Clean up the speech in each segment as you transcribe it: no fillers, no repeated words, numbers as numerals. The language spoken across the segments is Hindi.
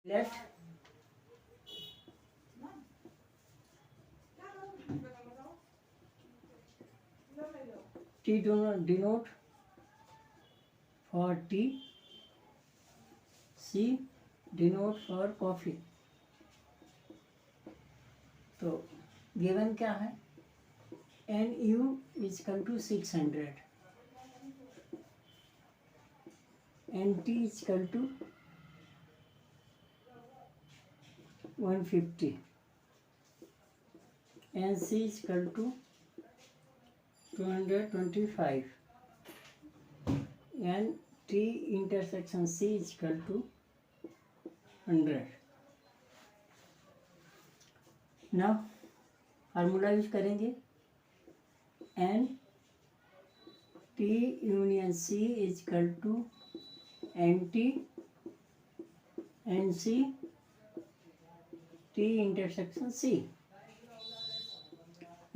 Let T denote for tea, C denote for coffee. तो गिवन क्या है? NU is equal to 600, NT is equal to 150, NC is equal to 225, and T intersection C is equal to 100. Now formula use करेंगे, N T union C is equal to N T N C T intersection C.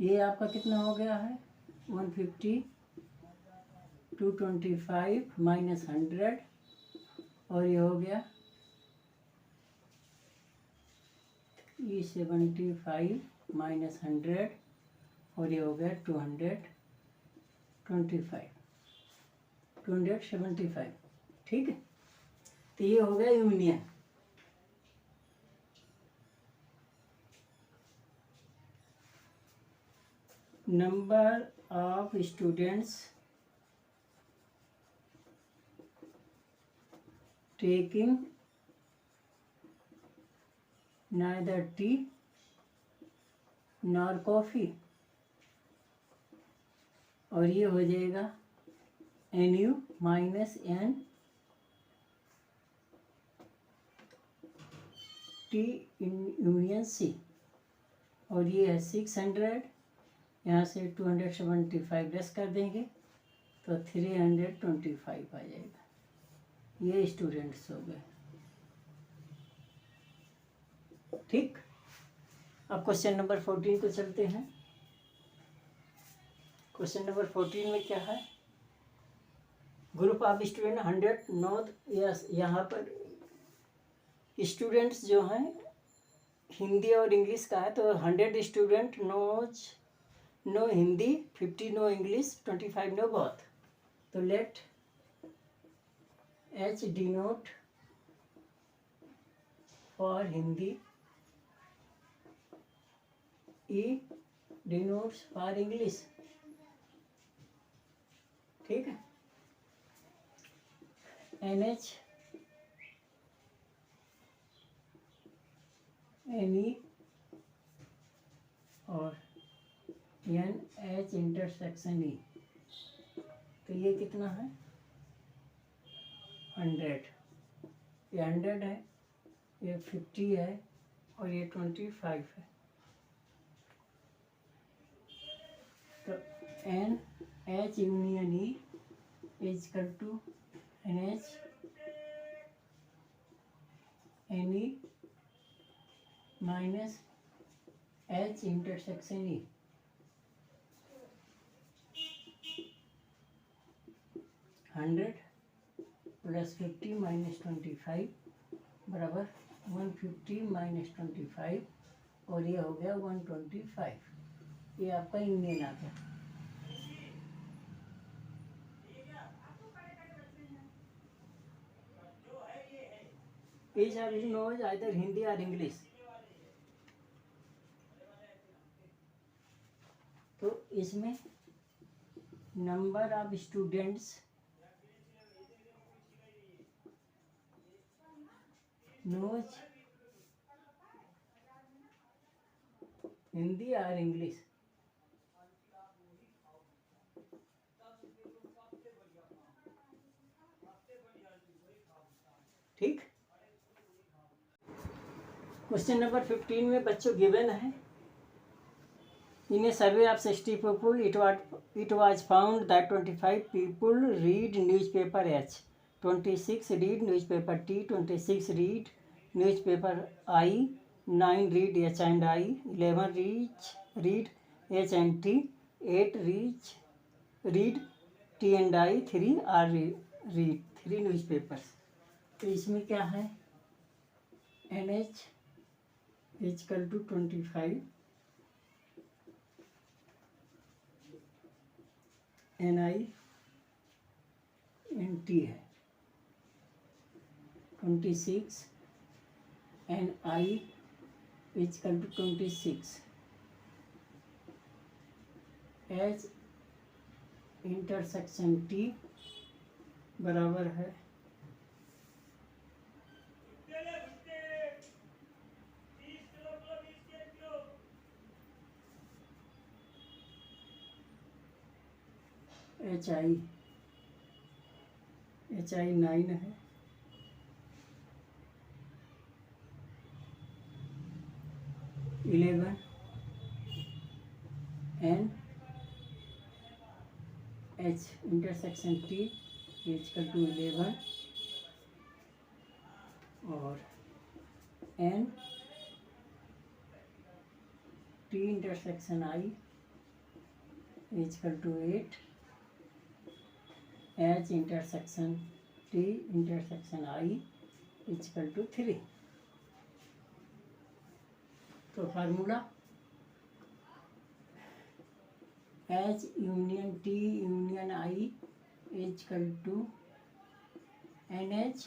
ये आपका कितना हो गया है? 150, 225 माइनस 100, और ये हो गया 375 माइनस 100, और ये हो गया 275। ठीक है, तो ये हो गया union. Number of students taking neither tea nor coffee, और ये हो जाएगा NU minus N T union C, और ये है 600, यहाँ से 275 लेस कर देंगे तो 325 आ जाएगा। ये स्टूडेंट्स हो गए। ठीक, अब क्वेश्चन नंबर 14 को चलते हैं। क्वेश्चन नंबर 14 में क्या है? Group of student 100 note, yes, यहाँ पर स्टूडेंट्स जो हैं हिंदी और इंग्लिश का है, तो 100 student no Hindi, 50 no English, 25 no both. तो let H denote for Hindi, E denotes for English। ठीक है, NH NE और NH इंटरसेक्शन E। तो ये कितना है? 100, ये 100 है, ये 50 है, और ये 25 है। तो NH union E is equal to NH NE minus H intersection E। 100 plus 50 minus 25 बराबर 150 माइनस 25, और ये हो गया 125। ये आपका यूनियन आ गया। Each of you knows either Hindi or English। तो इसमें number of students knows Hindi और इंग्लिश। ठीक, क्वेश्चन नंबर 15 में बच्चों गिवन है, in a survey of 60 people it was found that 25 people read newspaper H, 26 read newspaper T, 26 read newspaper I, 9 read H and I, 11 read H and T, 8 read T and I, 3 are read 3 newspapers. तो इसमें क्या है? NH equal to 25, Ni NT है 26, Ni equal to 26, H intersection T बराबर है HI 9 है, eleven N H intersection T equal to 11 और N T intersection I equal to 8, H intersection T intersection I equal to 3। तो formula H union T union I equal to NH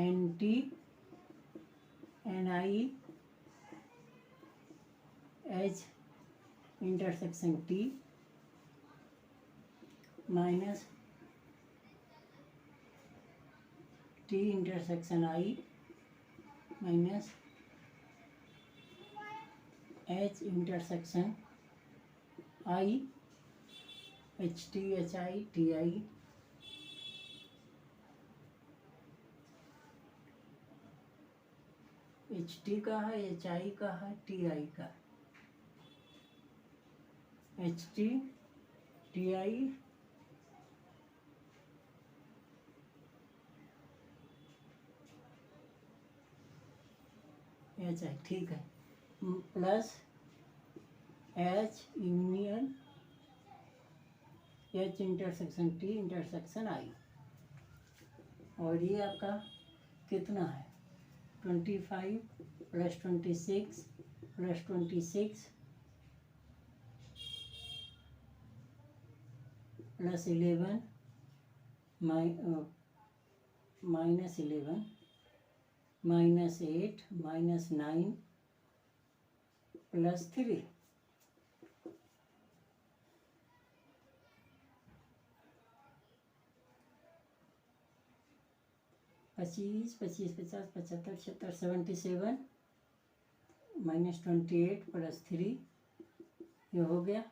NT NI H intersection T minus T intersection I minus H intersection I HT HI TI HT का है, HI का है, TI का है। HT TI HI ठीक है, plus H union H intersection T intersection I, और ये आपका कितना है 25 plus 26 plus 26 plus 11 minus 11 minus 8 minus 9 plus 3, पच्चीस 50 75 76 77 माइनस 28 प्लस 3, ये हो गया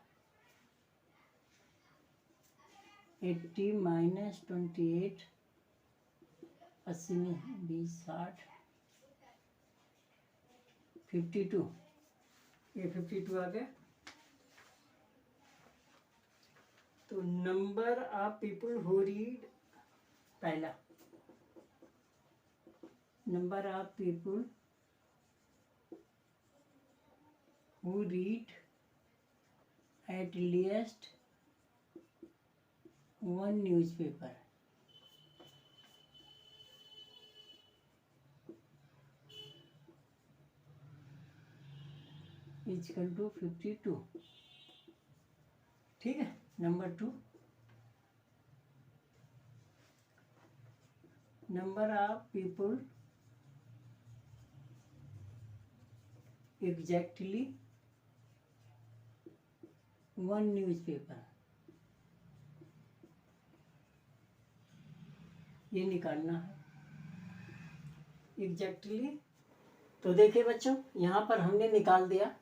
80 माइनस 28, 80 में 20 60 52, ये 52 आ गया। तो number of people who read, पहला number of people who read at least one newspaper, is equal to 52। ठीक है, number 2 number of people exactly one newspaper, ये निकालना है एग्जैक्टली। तो देखिए बच्चों, यहाँ पर हमने निकाल दिया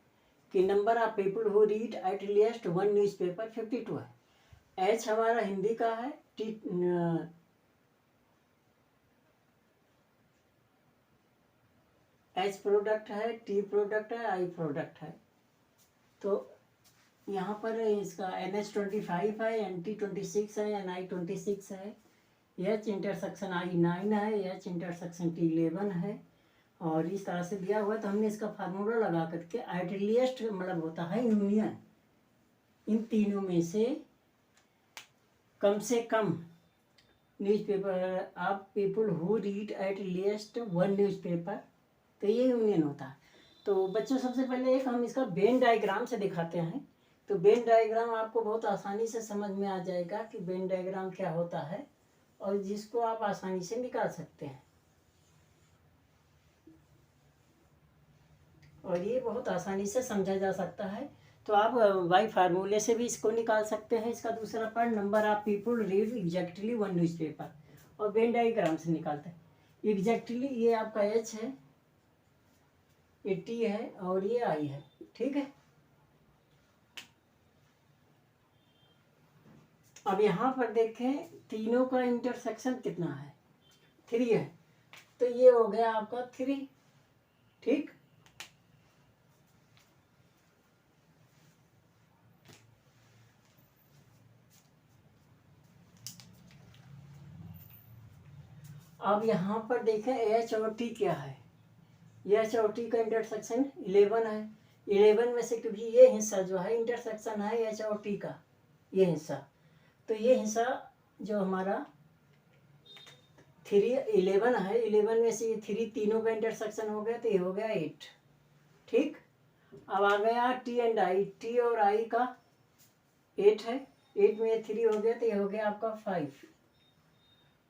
कि number of people who read at least one newspaper 52 है। एच हमारा हिंदी का है, टी एच प्रोडक्ट है, टी प्रोडक्ट है, आई प्रोडक्ट है। तो यहाँ पर इसका NH 25 है, NT 26 है, NI 26 है, H इंटरसेक्शन I 9 है, H इंटरसेक्शन T 11 है, और इस तरह से दिया हुआ है। तो हमने इसका फार्मूला लगा करके एट लीस्ट मतलब होता है यूनियन, इन तीनों में से कम न्यूज़पेपर आप people who read at least one newspaper, तो ये यूनियन होता है। तो बच्चों सबसे पहले एक हम इसका वेन डायग्राम से दिखाते हैं। तो वेन डायग्राम आपको बहुत आसानी से समझ में आ जाएगा कि वेन डायग्राम क्या होता है, और जिसको आप आसानी से निकाल सकते हैं। और ये बहुत आसानी से समझा जा सकता है। तो आप बाई फार्मूले से भी इसको निकाल सकते हैं। इसका दूसरा part, number of people read exactly one newspaper, और वेन डायग्राम से निकालते हैं। एग्जैक्टली ये आपका एच है, ये टी है, और ये आई है, ठीक है। अब यहाँ पर देखें तीनों का इंटरसेक्शन कितना है, 3 है। तो ये हो गया आपका 3, ठीक। अब यहाँ पर देखें एच और टी क्या है। एच और टी का इंटरसेक्शन 11 है। 11 में से क्योंकि ये हिस्सा जो है इंटरसेक्शन है एच और टी का, ये हिस्सा, तो ये हिस्सा जो हमारा 11 है, 11 में से ये 3 तीनों का इंटरसेक्शन हो गया, तो ये हो गया 8, ठीक। अब आ गया टी एंड आई, टी और आई का 8 है, 8 में 3 हो गया, तो ये हो गया आपका 5।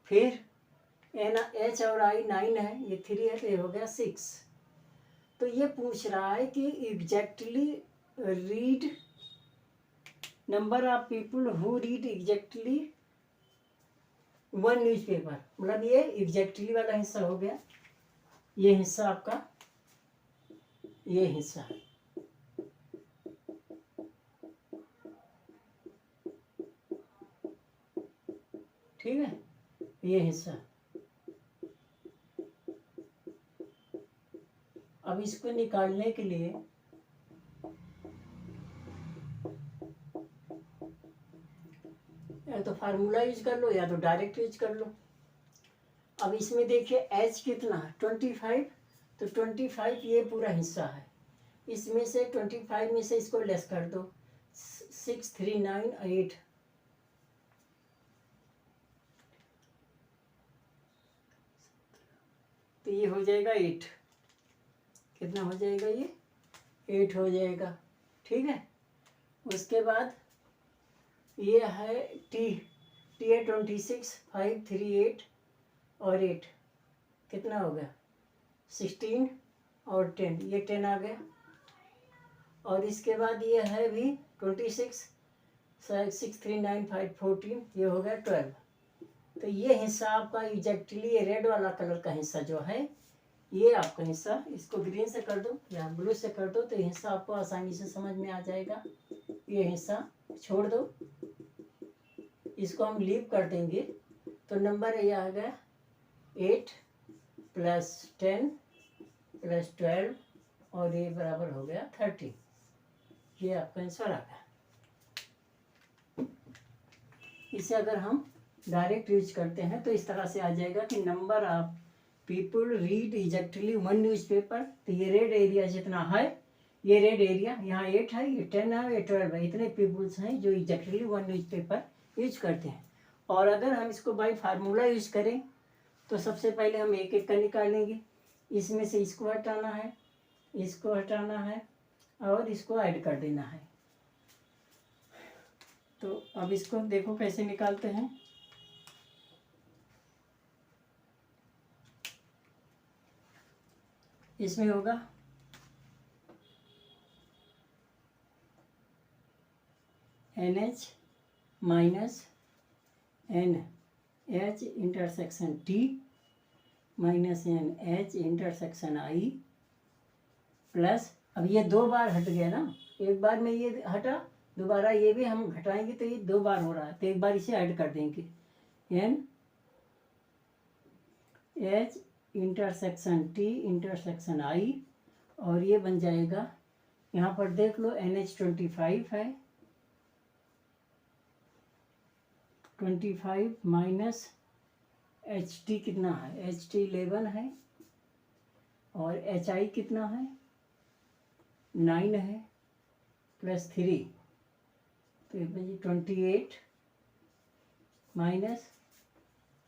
फिर एन एच और आई 9 है, ये 3 है, तो ये हो गया 6। तो ये पूछ रहा है कि exactly read number of people who read exactly one newspaper, मतलब ये एग्जैक्टली वाला हिस्सा हो गया, ये हिस्सा आपका, ये हिस्सा, ठीक है, ये हिस्सा। अब इसको निकालने के लिए या तो फार्मूला यूज कर लो या तो डायरेक्ट यूज कर लो। अब इसमें देखिए एच कितना है, 25, तो 25 ये पूरा हिस्सा है। इसमें से 25 में से इसको लेस कर दो, 6, 3, 9, 8, तो ये हो जाएगा 8। कितना हो जाएगा, ये 8 हो जाएगा, ठीक है। उसके बाद ये है टी, टी है 26, 5, 3, 8 और 8, कितना हो गया 16 और 10, ये 10 आ गया। और इसके बाद ये है भी 26, 6, 3, 9, 5, 14, ये हो गया 12। तो ये हिस्सा आपका एग्जैक्टली ये रेड वाला कलर का हिस्सा जो है, ये आपका हिस्सा, इसको ग्रीन से कर दो या ब्लू से कर दो, तो ये हिस्सा आपको आसानी से समझ में आ जाएगा। ये हिस्सा छोड़ दो, इसको हम लीव कर देंगे, तो नंबर ये आ गया 8 + 10 + 12 और ये बराबर हो गया 30। ये आपका आंसर आ गया। इसे अगर हम डायरेक्ट यूज करते हैं तो इस तरह से आ जाएगा कि number of people read exactly one newspaper. तो ये रेड एरिया जितना है, ये रेड एरिया यहाँ 8 है, ये 10 है, ये 12 है, इतने पीपल्स हैं जो एग्जैक्टली वन न्यूज़पेपर यूज करते हैं। और अगर हम इसको बाय फार्मूला यूज करें तो सबसे पहले हम एक एक का निकालेंगे। इसमें से इसको हटाना है, इसको हटाना है और इसको ऐड कर देना है। तो अब इसको देखो कैसे निकालते हैं। इसमें होगा NH minus NH intersection T minus NH intersection I plus, अब ये 2 बार हट गया ना, एक बार में ये हटा, दोबारा ये भी हम घटाएंगे तो ये 2 बार हो रहा है, तो एक बार इसे ऐड कर देंगे, NH intersection T intersection I, और ये बन जाएगा, यहाँ पर देख लो NH 25 है, 25 माइनस HT कितना है, HT 11 है, और HI कितना है 9 है, प्लस 3, तो ये 28 माइनस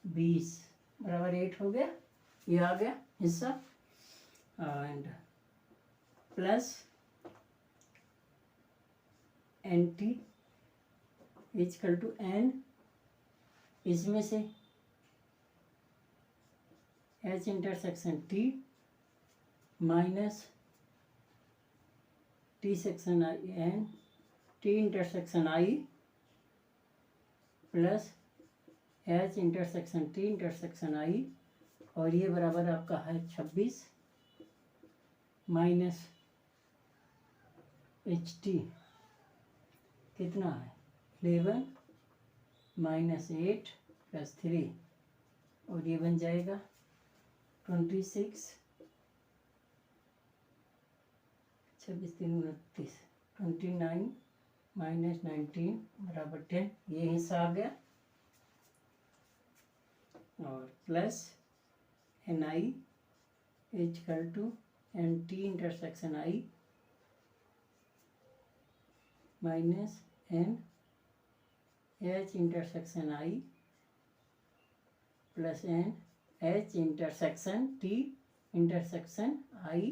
20 बराबर 8 हो गया, ये आ गया हिस्सा। And plus N T is equal to N, इसमें से H intersection T minus T section I N, T intersection I plus H intersection T intersection I, और ये बराबर आपका है 26 माइनस एच टी कितना है 11 माइनस 8 प्लस 3, और ये बन जाएगा 26, 26 3 29, 29 माइनस 19 बराबर 10, ये हिस्सा आ गया। और plus N I is equal to N T intersection I minus N H intersection I plus N H intersection T intersection I,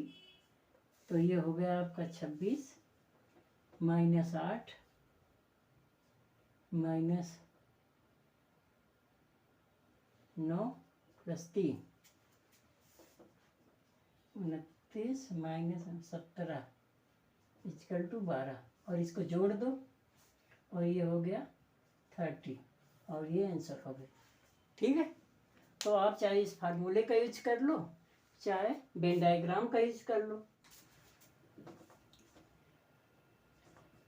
तो ये हो गया आपका 26 minus 8 minus 9 plus 3 29 minus 17 is equal to 12, और इसको जोड़ दो और ये हो गया 30, और ये आंसर हो गया। ठीक है, तो आप चाहे इस फार्मूले का यूज कर लो, चाहे वेन डायग्राम का यूज कर लो।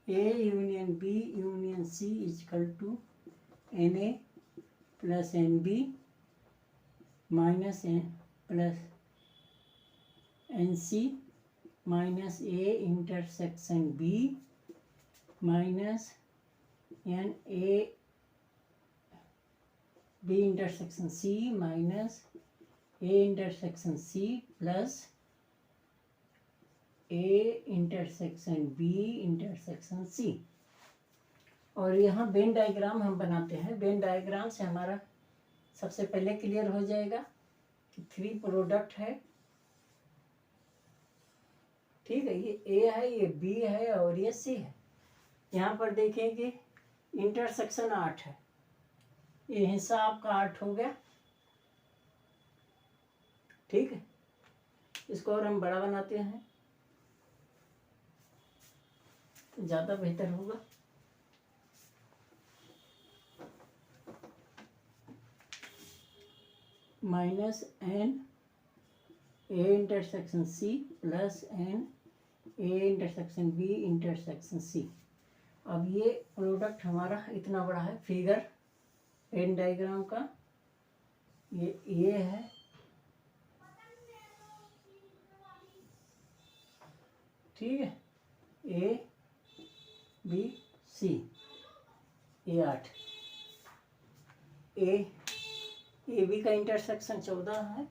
A union B union C is equal to N A plus N B minus N plus N C minus A intersection B minus N A B intersection C minus A intersection C plus A intersection B intersection C. और यहाँ वेन डायग्राम हम बनाते हैं। वेन डायग्राम से हमारा सबसे पहले क्लियर हो जाएगा कि 3 प्रोडक्ट है। ठीक है, ये ए है, ये बी है और ये सी है। यहाँ पर देखेंगे इंटरसेक्शन 8 है, ये हिस्सा आपका 8 हो गया। ठीक है, इसको और हम बड़ा बनाते हैं तो ज़्यादा बेहतर होगा। Minus N A intersection C plus n A intersection B intersection C. अब ये प्रोडक्ट हमारा इतना बड़ा है। फिगर वेन डायग्राम का ये है, ठीक है, ए बी सी, ये 8। ए बी का इंटरसेक्शन 14 है,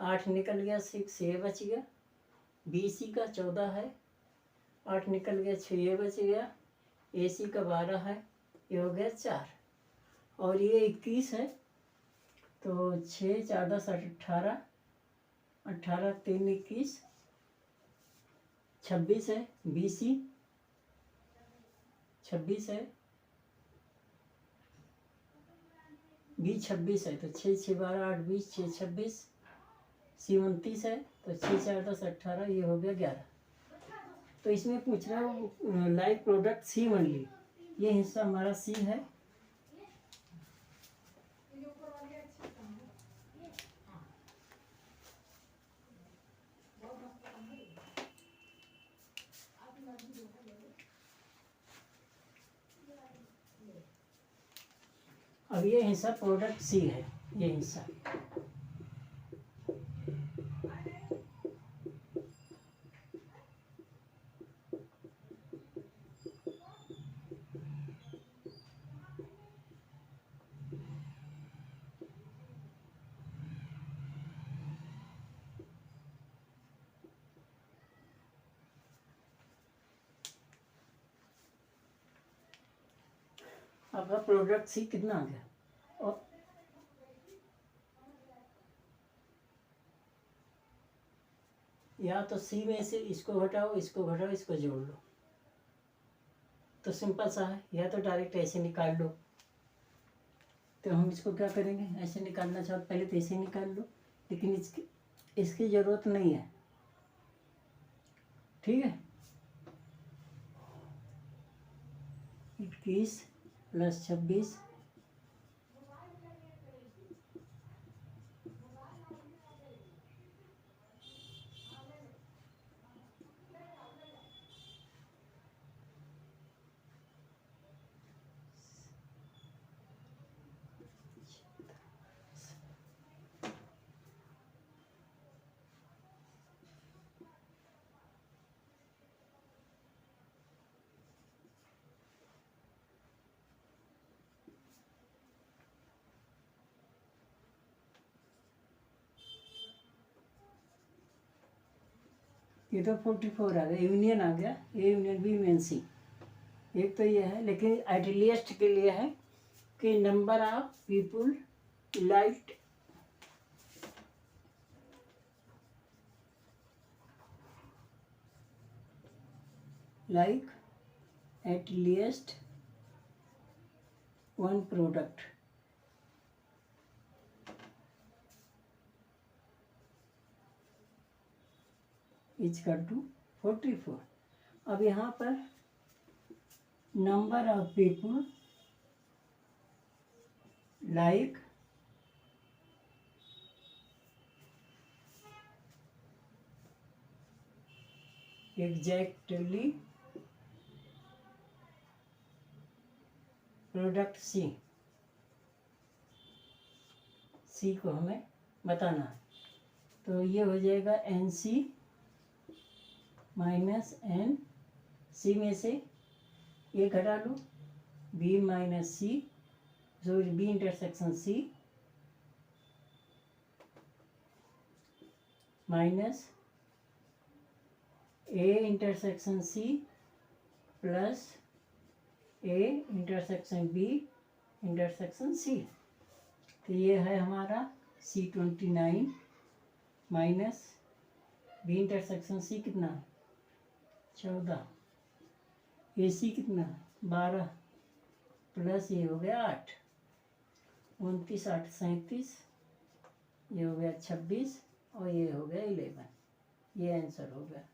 8 निकल गया, 6 ये बच गया। बी सी का 14 है, 8 निकल गया, 6 ये बच गया। ए सी का 12 है, ये हो गया 4। और ये 21 है, तो 6 4 10 18, 18 3 21, 26 है। बी सी 26 है, बी 26 है, तो 6 6 12 8 20, 6 26, सी 29 है, तो 6 4 10 18, ये हो गया 11। तो इसमें पूछ रहा है लाइक प्रोडक्ट सी ओनली, ये हिस्सा हमारा सी है। अब ये हिस्सा प्रोडक्ट सी है, ये हिस्सा। आपका प्रोडक्ट सी कितना आ गया? और या तो सी में से इसको घटाओ, इसको घटाओ, इसको जोड़ लो, तो सिंपल सा है। या तो डायरेक्ट ऐसे निकाल लो। तो हम इसको क्या करेंगे, ऐसे निकालना चाहो पहले तो ऐसे निकाल लो, लेकिन इसकी ज़रूरत नहीं है, ठीक है। 21 + 26 ये तो 44 आ गया, यूनियन आ गया, A union B union C. एक तो ये है, लेकिन आइडियलिस्ट के लिए है कि number of people like at least one product is equal to 44। अब यहाँ पर number of people like exactly product C को हमें बताना है। तो ये हो जाएगा NC माइनस N, सी में से ये घटा लो, B माइनस सी, जो B intersection C minus A intersection C plus A intersection B intersection C. तो ये है हमारा C29 माइनस B इंटरसेक्शन सी कितना, 14, AC कितना 12, प्लस ये हो गया 8, 29 8 37, ये हो गया 26 और ये हो गया 11। ये आंसर हो गया।